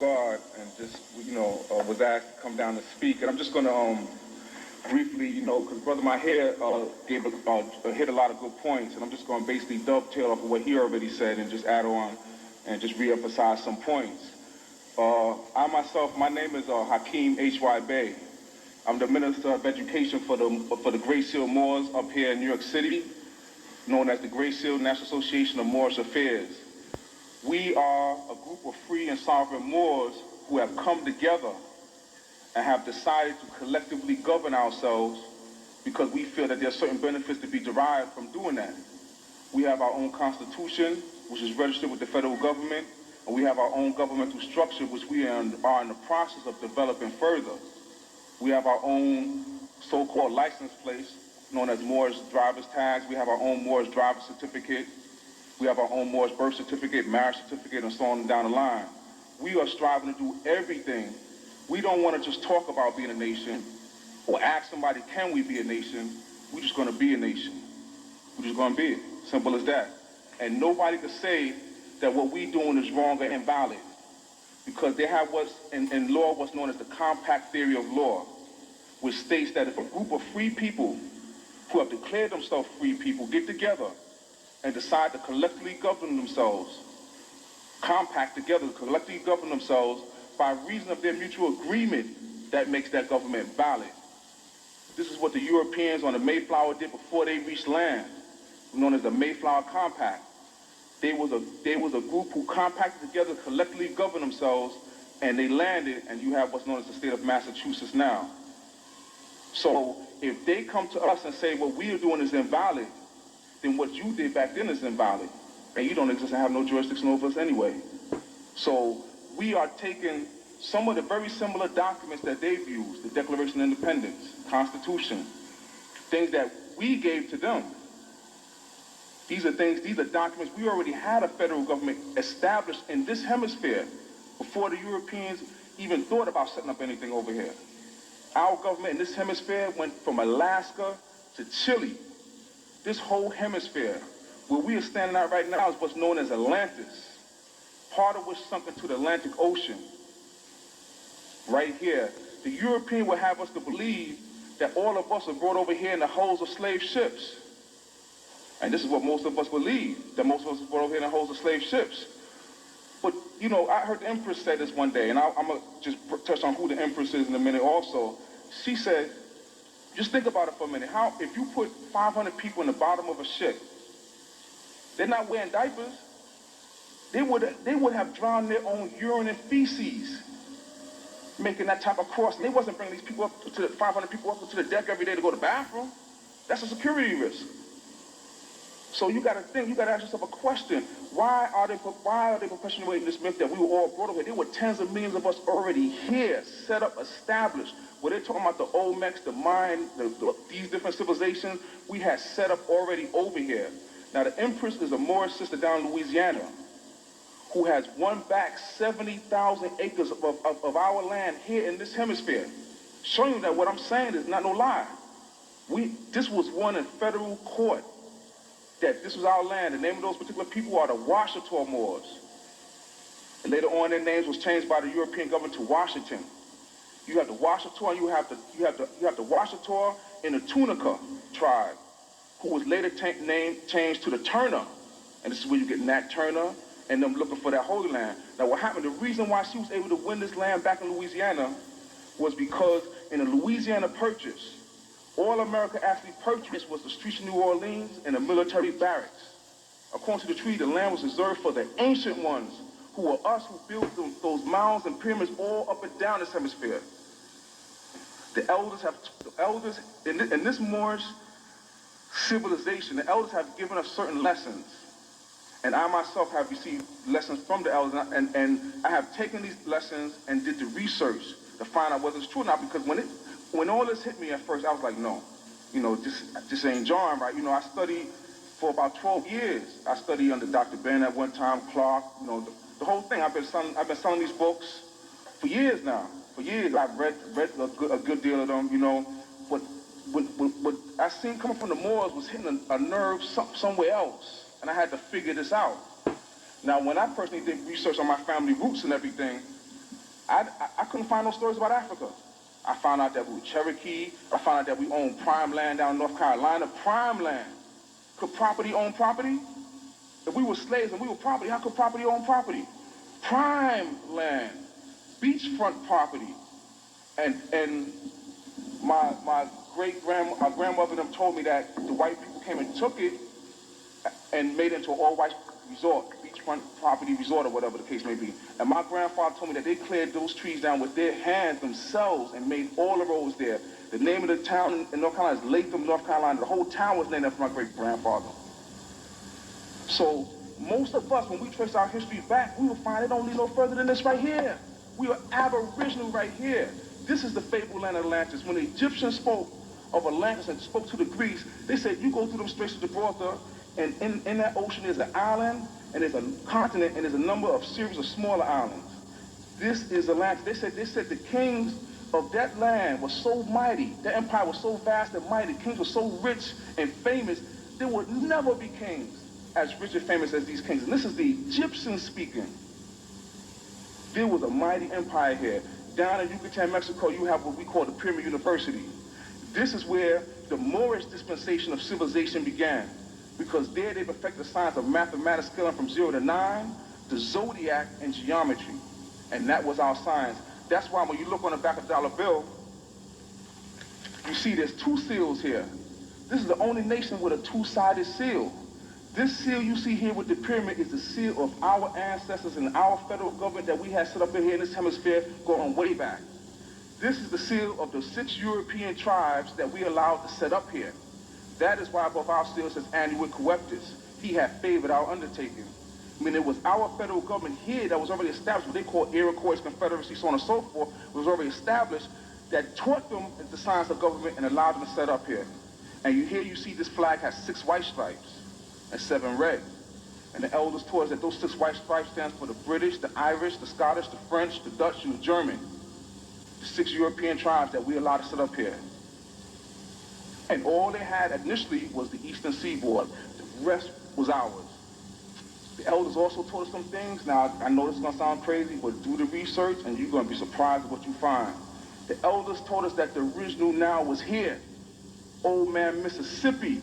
God and just, was asked to come down to speak. And I'm just going to briefly, because Brother Maher hit a lot of good points, and I'm just going to basically dovetail off of what he already said and just add on and just re-emphasize some points. My name is Hakim H.Y. Bey. I'm the Minister of Education for the Gray Seal Moors up here in New York City, known as the Gray Seal National Association of Moorish Affairs. We are a group of free and sovereign Moors who have come together and have decided to collectively govern ourselves because we feel that there are certain benefits to be derived from doing that. We have our own constitution, which is registered with the federal government, and we have our own governmental structure, which we are in the process of developing further. We have our own so-called license plates, known as Moorish driver's tags. We have our own Moorish driver's certificate. We have our own Moorish birth certificate, marriage certificate, and so on down the line. We are striving to do everything. We don't want to just talk about being a nation or ask somebody, can we be a nation? We're just going to be a nation. We're just going to be it. Simple as that. And nobody can say that what we're doing is wrong or invalid, because they have what's in law what's known as the compact theory of law, which states that if a group of free people who have declared themselves free people get together and decide to collectively govern themselves, compact together to collectively govern themselves by reason of their mutual agreement, that makes that government valid. This is what the Europeans on the Mayflower did before they reached land, known as the Mayflower Compact. They was a group who compacted together, collectively governed themselves, and they landed, and you have what's known as the state of Massachusetts now. So if they come to us and say what we are doing is invalid, then what you did back then is invalid. And you don't exist and have no jurisdiction over us anyway. So we are taking some of the very similar documents that they've used, the Declaration of Independence, Constitution, things that we gave to them. These are documents we already had a federal government established in this hemisphere before the Europeans even thought about setting up anything over here. Our government in this hemisphere went from Alaska to Chile. This whole hemisphere, where we are standing out right now, is what's known as Atlantis, part of which sunk into the Atlantic Ocean. Right here, the European would have us to believe that all of us are brought over here in the hulls of slave ships. And this is what most of us believe, that most of us are brought over here in the hulls of slave ships. But, I heard the Empress say this one day, and I'm going to just touch on who the Empress is in a minute also. She said, just think about it for a minute. How, if you put 500 people in the bottom of a ship, they're not wearing diapers. They would have drowned their own urine and feces, making that type of crossing. They wasn't bringing these people up to the 500 people up to the deck every day to go to the bathroom. That's a security risk. So you got to think, you got to ask yourself a question. Why are they perpetuating this myth that we were all brought over here? There were tens of millions of us already here, set up, established. Where they're talking about the Olmecs, the Mayan, these different civilizations, we had set up already over here. Now the Empress is a Moorish sister down in Louisiana who has won back 70,000 acres of our land here in this hemisphere. Showing you that what I'm saying is not no lie. This was won in federal court, that this was our land. The name of those particular people are the Washita Moors. And later on, their names was changed by the European government to Washington. You have the Washita, and you have the Washita in the Tunica tribe, who was later changed to the Turner. And this is where you get Nat Turner and them looking for that Holy Land. Now what happened, the reason why she was able to win this land back in Louisiana was because in the Louisiana Purchase, all America actually purchased was the streets of New Orleans and the military barracks. According to the treaty, the land was reserved for the ancient ones, who were us who built those mounds and pyramids all up and down this hemisphere. The elders in this Moorish civilization, the elders have given us certain lessons. And I myself have received lessons from the elders, and I have taken these lessons and did the research to find out whether it's true or not, because when all this hit me at first, I was like, no, this ain't jarring, right? I studied for about 12 years. I studied under Dr. Ben at one time, Clark, the whole thing. I've been selling these books for years now. For years, I've read a good deal of them, But what I seen coming from the Moors was hitting a nerve somewhere else, and I had to figure this out. Now, when I personally did research on my family roots and everything, couldn't find no stories about Africa. I found out that we were Cherokee. I found out that we owned prime land down in North Carolina. Prime land. Could property own property? If we were slaves and we were property, how could property own property? Prime land. Beachfront property. And my grandmother them told me that the white people came and took it and made it into an all-white resort, beachfront property resort or whatever the case may be. And my grandfather told me that they cleared those trees down with their hands themselves and made all the roads there. The name of the town in North Carolina is Latham, North Carolina. The whole town was named after my great-grandfather. So most of us, when we trace our history back, we will find it don't lead no further than this right here. We are aboriginal right here. This is the fabled land of Atlantis. When the Egyptians spoke of Atlantis and spoke to the Greeks, they said, you go through them Straits of Gibraltar, and in that ocean there's an island, and there's a continent, and there's a number of series of smaller islands. This is Atlantis. They said the kings of that land were so mighty, that empire was so vast and mighty, kings were so rich and famous, there would never be kings as rich and famous as these kings. And this is the Egyptians speaking. There was a mighty empire here. Down in Yucatan, Mexico, you have what we call the Pyramid University. This is where the Moorish dispensation of civilization began, because there they perfected the science of mathematics scaling from 0 to 9, the zodiac, and geometry. And that was our science. That's why when you look on the back of the dollar bill, you see there's two seals here. This is the only nation with a two-sided seal. This seal you see here with the pyramid is the seal of our ancestors and our federal government that we had set up here in this hemisphere going way back. This is the seal of the 6 European tribes that we allowed to set up here. That is why above our seal says Annuit Coeptus. He had favored our undertaking. I mean, it was our federal government here that was already established, what they call Iroquois Confederacy, so on and so forth, was already established, that taught them the science of government and allowed them to set up here. And you see this flag has 6 white stripes and 7 red. And the elders taught us that those 6 white stripes stands for the British, the Irish, the Scottish, the French, the Dutch, and the German. The 6 European tribes that we allowed to set up here. And all they had initially was the eastern seaboard. The rest was ours. The elders also taught us some things. Now, I know this is going to sound crazy, but do the research and you're going to be surprised at what you find. The elders taught us that the original Nile was here. Old man Mississippi.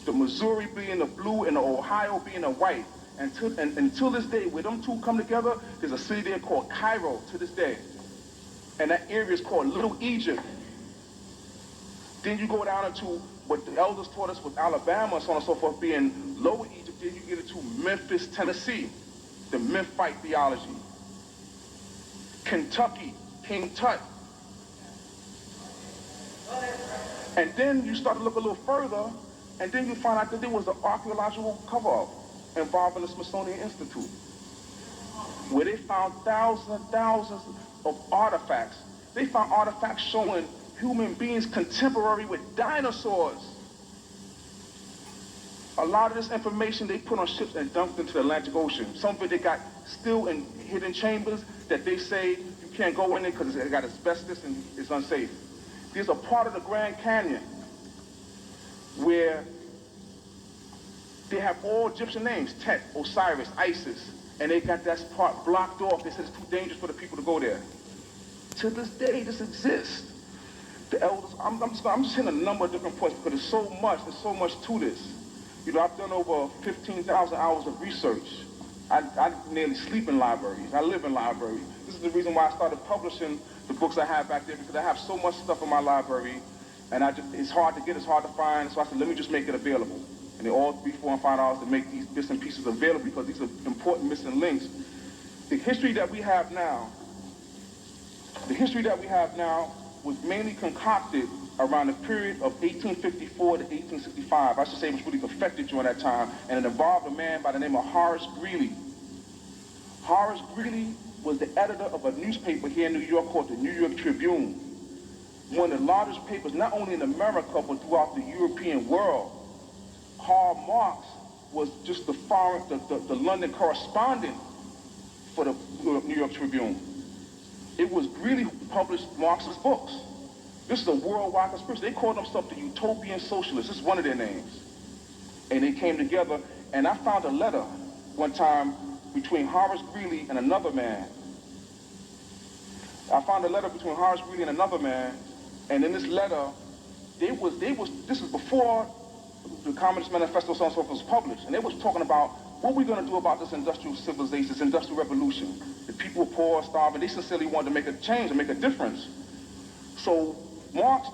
The Missouri being the blue and the Ohio being the white. Until this day, where them two come together, there's a city there called Cairo to this day. And that area is called Little Egypt. Then you go down into what the elders taught us with Alabama, so on and so forth, being Lower Egypt. Then you get into Memphis, Tennessee, the Memphite theology. Kentucky, King Tut. And then you start to look a little further, and then you find out that there was an archaeological cover-up involving the Smithsonian Institute, where they found thousands and thousands of artifacts. They found artifacts showing human beings contemporary with dinosaurs. A lot of this information they put on ships and dumped into the Atlantic Ocean. Some of it they got still in hidden chambers that they say you can't go in there because it got asbestos and it's unsafe. There's a part of the Grand Canyon where they have all Egyptian names, Tet, Osiris, Isis, and they got that part blocked off. They said it's too dangerous for the people to go there. To this day, this exists. The elders, I'm just hitting a number of different points because there's so much to this. You know, I've done over 15,000 hours of research. I nearly sleep in libraries. I live in libraries. This is the reason why I started publishing the books I have back there, because I have so much stuff in my library, and it's hard to get, it's hard to find, so I said, let me just make it available. And they're all $3, $4, and $5 to make these bits and pieces available because these are important missing links. The history that we have now was mainly concocted around the period of 1854 to 1865. I should say it was really perfected during that time, and it involved a man by the name of Horace Greeley. Horace Greeley was the editor of a newspaper here in New York called the New York Tribune, one of the largest papers not only in America but throughout the European world. Karl Marx was just the London correspondent for the New York Tribune. It was Greeley who published Marx's books. This is a worldwide conspiracy. They called themselves the Utopian Socialists. This is one of their names. And they came together, and I found a letter one time between Horace Greeley and another man. I found a letter between Horace Greeley and another man, and in this letter, this was before the Communist Manifesto so and so was published, and they was talking about what we're going to do about this industrial civilization, this industrial revolution. The people were poor, starving. They sincerely wanted to make a change and make a difference. So Marx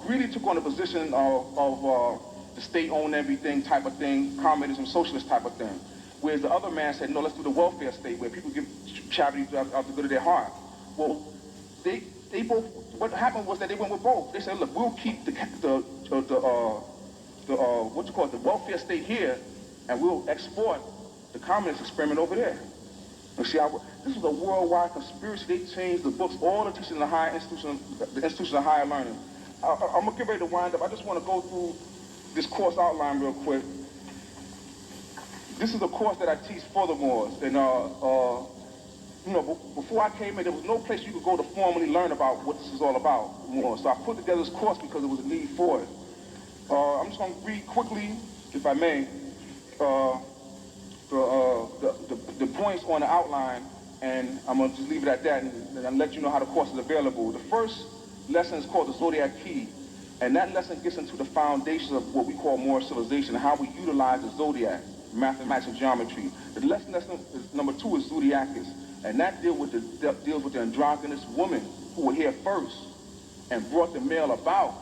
Greeley took on a position of the state owned everything type of thing, communism, socialist type of thing. Whereas the other man said, no, let's do the welfare state where people give charity out the good of their heart. Well, they both, what happened was that they went with both. They said, look, we'll keep the welfare state here, and we'll export the communist experiment over there. You see, this was a worldwide conspiracy. They changed the books, all the teaching in the higher institution, the institution of higher learning. I'm gonna get ready to wind up. I just want to go through this course outline real quick. This is a course that I teach for the Moors, and before I came in, there was no place you could go to formally learn about what this is all about more. So I put together this course because there was a need for it. I'm just going to read quickly, if I may, the points on the outline, and I'm going to just leave it at that, and I'll let you know how the course is available. The first lesson is called the Zodiac Key, and that lesson gets into the foundations of what we call Moorish civilization, and how we utilize the zodiac, mathematics and geometry. The lesson is, number 2 is Zodiacus, and that deals with the androgynous woman who were here first and brought the male about.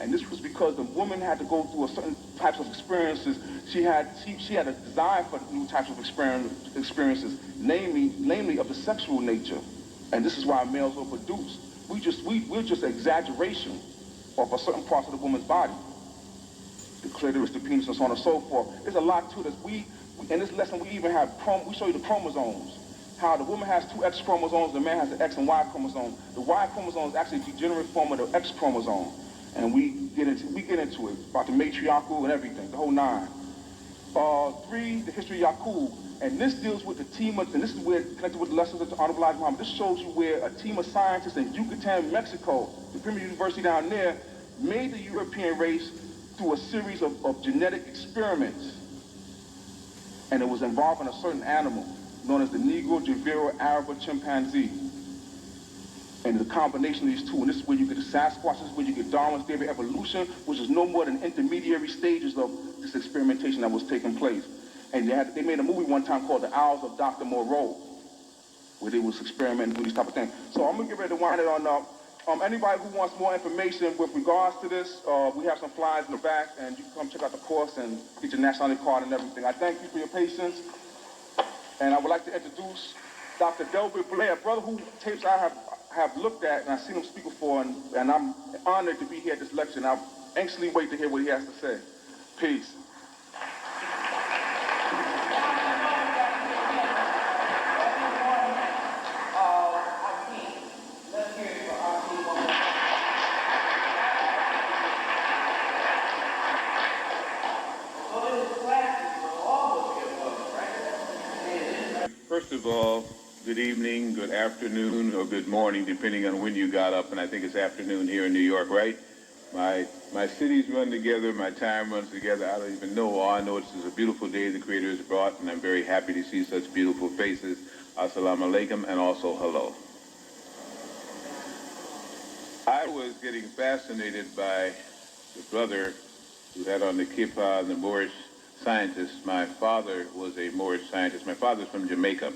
And this was because the woman had to go through a certain types of experiences. She had a desire for new types of experiences, namely of the sexual nature. And this is why males were produced. We're just an exaggeration of a certain parts of the woman's body. The clitoris, the penis, and so on and so forth. There's a lot to this. In this lesson, we even have, we show you the chromosomes. How the woman has 2 X chromosomes, the man has the X and Y chromosome. The Y chromosome is actually a degenerate form of the X chromosome. And we get into it, about the matriarchal and everything, the whole 9. 3, the history of Yaqub. And this deals with the team of, and this is where, connected with the lessons of the Honorable Elijah Muhammad, this shows you where a team of scientists in Yucatan, Mexico, the premier university down there, made the European race through a series of genetic experiments. And it was involving a certain animal known as the Negro, Javero, Arab, chimpanzee. And the combination of these 2, and this is where you get the Sasquatch, this is where you get Darwin's theory of evolution, which is no more than intermediary stages of this experimentation that was taking place. And they made a movie one time called The Owls of Dr. Moreau, where they was experimenting with these type of things. So I'm gonna get ready to wind it on up. Anybody who wants more information with regards to this, we have some flyers in the back, and you can come check out the course and get your nationality card and everything. I thank you for your patience, and I would like to introduce Dr. Delbert Blair, brother whose tapes I have looked at and I've seen him speak before, and I'm honored to be here at this lecture, and I anxiously wait to hear what he has to say. Peace. First of all, good evening, good afternoon, or good morning, depending on when you got up, and I think it's afternoon here in New York, right? My cities run together, my time runs together. I don't even know. All I know this is a beautiful day the Creator has brought, and I'm very happy to see such beautiful faces. Assalamu alaikum, and also hello. I was getting fascinated by the brother who had on the kippah and the Moorish scientist. My father was a Moorish scientist. My father's from Jamaica,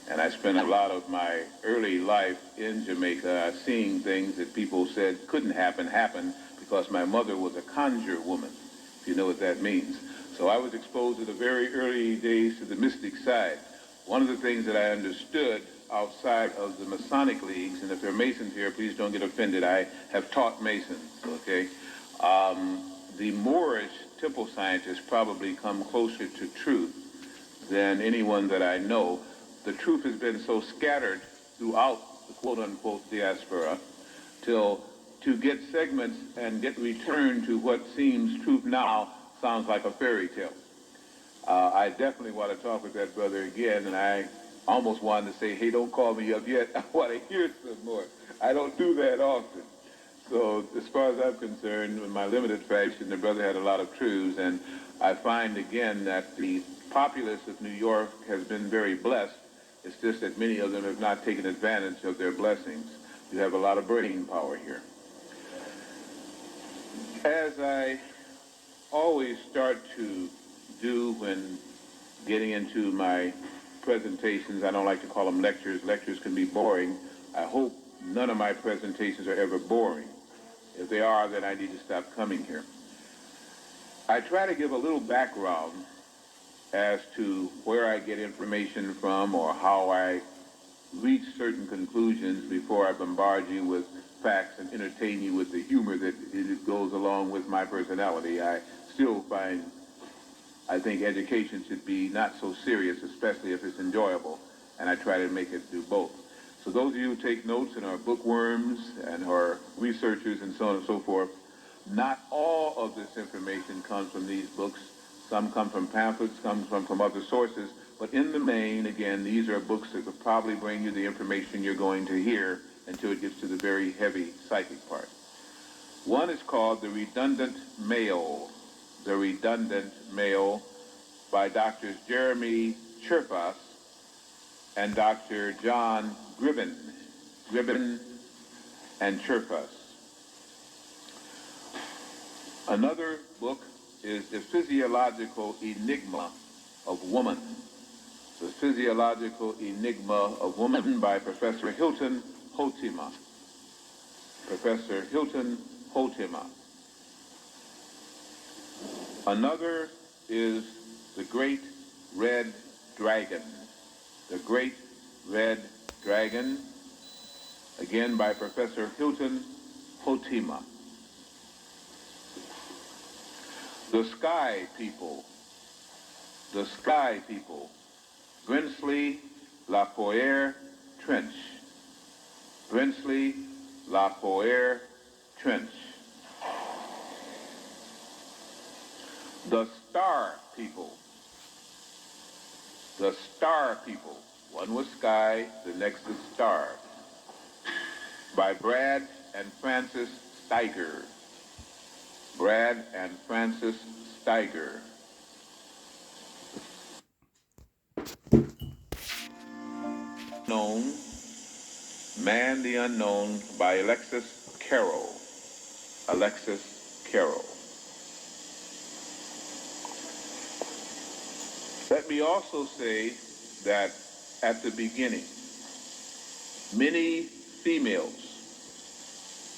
and I spent a lot of my early life in Jamaica seeing things that people said couldn't happen because my mother was a conjure woman, if you know what that means. So I was exposed at the very early days to the mystic side. One of the things that I understood outside of the Masonic leagues, and if there are Masons here, please don't get offended. I have taught Masons, okay? The Moorish temple scientists probably come closer to truth than anyone that I know. The truth has been so scattered throughout the quote-unquote diaspora till to get segments and get returned to what seems truth now sounds like a fairy tale. I definitely want to talk with that brother again, and I almost wanted to say, hey, don't call me up yet. I want to hear some more. I don't do that often. So as far as I'm concerned, in my limited fashion, the brother had a lot of truths, and I find again that the populace of New York has been very blessed It's just that many of them have not taken advantage of their blessings. You have a lot of brain power here. As I always start to do when getting into my presentations, I don't like to call them lectures. Lectures can be boring. I hope none of my presentations are ever boring. If they are, then I need to stop coming here. I try to give a little background as to where I get information from or how I reach certain conclusions before I bombard you with facts and entertain you with the humor that it goes along with my personality. I still I think education should be not so serious, especially if it's enjoyable, and I try to make it do both. So those of you who take notes and are bookworms and are researchers and so on and so forth, not all of this information comes from these books. Some come from pamphlets, some come from other sources, but in the main, again, these are books that will probably bring you the information you're going to hear until it gets to the very heavy psychic part. One is called The Redundant Male. The Redundant Male by Drs. Jeremy Cherfas and Dr. John Gribben and Cherfas. Another book is The Physiological Enigma of Woman. The Physiological Enigma of Woman by Professor Hilton Hotima. Professor Hilton Hotima. Another is The Great Red Dragon. The Great Red Dragon, again by Professor Hilton Hotima. The Sky People. The Sky People. Brinsley Lapoere Trench. Brinsley Lapoere Trench. The Star People. The Star People. One was sky, the next is star. By Brad and Francis Steiger. Brad and Francis Steiger. Unknown, Man the Unknown by Alexis Carrel. Alexis Carrel. Let me also say that at the beginning, many females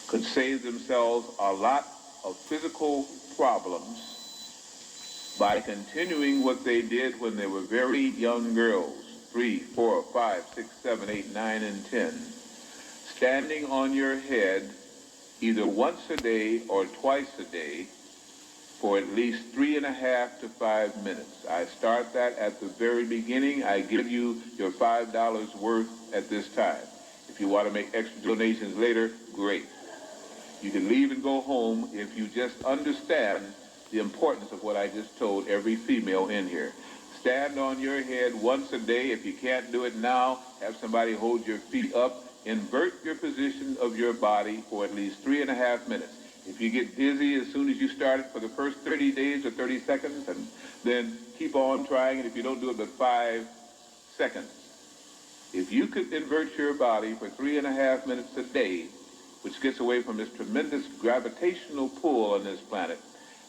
could save themselves a lot of physical problems by continuing what they did when they were very young girls, 3, 4, 5, 6, 7, 8, 9, and 10, standing on your head either once a day or twice a day for at least 3.5 to 5 minutes. I start that at the very beginning. I give you your $5 worth at this time. If you want to make extra donations later, great. You can leave and go home if you just understand the importance of what I just told every female in here. Stand on your head once a day. If you can't do it now, have somebody hold your feet up. Invert your position of your body for at least 3.5 minutes. If you get dizzy as soon as you start it for the first 30 days or 30 seconds, and then keep on trying it if you don't do it but 5 seconds. If you could invert your body for 3.5 minutes a day, which gets away from this tremendous gravitational pull on this planet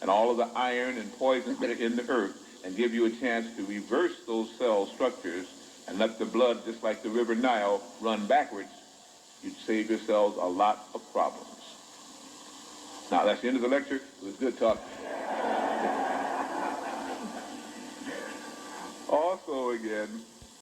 and all of the iron and poison that are in the earth, and give you a chance to reverse those cell structures and let the blood, just like the River Nile, run backwards, you'd save yourselves a lot of problems. Now, that's the end of the lecture. It was good talk. Also, again,